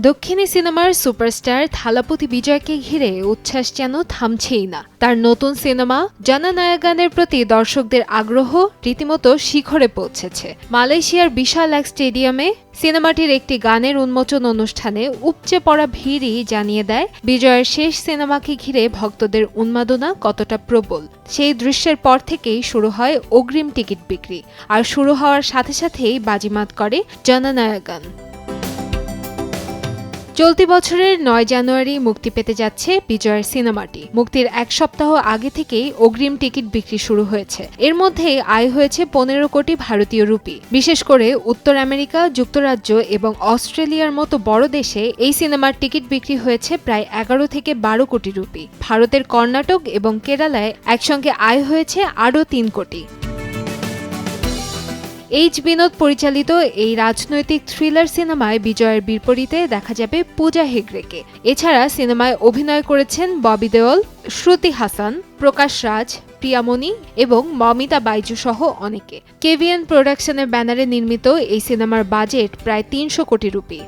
দক্ষিণী সিনেমার সুপারস্টার থালাপতি বিজয়কে ঘিরে উচ্ছ্বাস যেন থামছেই না। তার নতুন সিনেমা জননায়গানের প্রতি দর্শকদের আগ্রহ রীতিমতো শিখরে পৌঁছেছে। মালয়েশিয়ার বিশাল এক স্টেডিয়ামে সিনেমাটির একটি গানের উন্মোচন অনুষ্ঠানে উপচে পড়া ভিড়ই জানিয়ে দেয় বিজয়ের শেষ সিনেমাকে ঘিরে ভক্তদের উন্মাদনা কতটা প্রবল। সেই দৃশ্যের পর থেকেই শুরু হয় অগ্রিম টিকিট বিক্রি, আর শুরু হওয়ার সাথে সাথেই বাজিমাত করে জননায়গান। চলতি বছরের ৯ জানুয়ারি মুক্তি পেতে যাচ্ছে বিজয়ের সিনেমাটি। মুক্তির এক সপ্তাহ আগে থেকেই অগ্রিম টিকিট বিক্রি শুরু হয়েছে। এর মধ্যে আয় হয়েছে ১৫ কোটি ভারতীয় রুপি। বিশেষ করে উত্তর আমেরিকা, যুক্তরাজ্য এবং অস্ট্রেলিয়ার মতো বড় দেশে এই সিনেমার টিকিট বিক্রি হয়েছে প্রায় ১১ থেকে ১২ কোটি রুপি। ভারতের কর্ণাটক এবং কেরালায় একসঙ্গে আয় হয়েছে আরও ৩ কোটি। এইচ বিনোদ পরিচালিত এই রাজনৈতিক থ্রিলার সিনেমায় বিজয়ের বিপরীতে দেখা যাবে পূজা হেগড়েকে। এছাড়া সিনেমায় অভিনয় করেছেন ববি দেওল, শ্রুতি হাসান, প্রকাশ রাজ, প্রিয়ামণি এবং মমিতা বাইজু সহ অনেকে। কেভিএন প্রোডাকশনের ব্যানারে নির্মিত এই সিনেমার বাজেট প্রায় ৩০০ কোটি রুপি।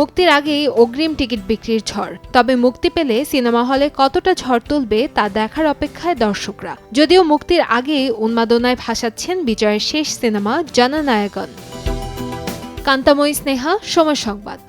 মুক্তির আগেই অগ্রিম টিকিট বিক্রির ঝড়। তবে মুক্তি পেলে সিনেমা হলে কতটা ঝড় তুলবে তা দেখার অপেক্ষায় দর্শকরা। যদিও মুক্তির আগেই উন্মাদনায় ভাসাচ্ছেন বিজয়ের শেষ সিনেমা জননায়গান। কান্তাময়ী স্নেহা, সময় সংবাদ।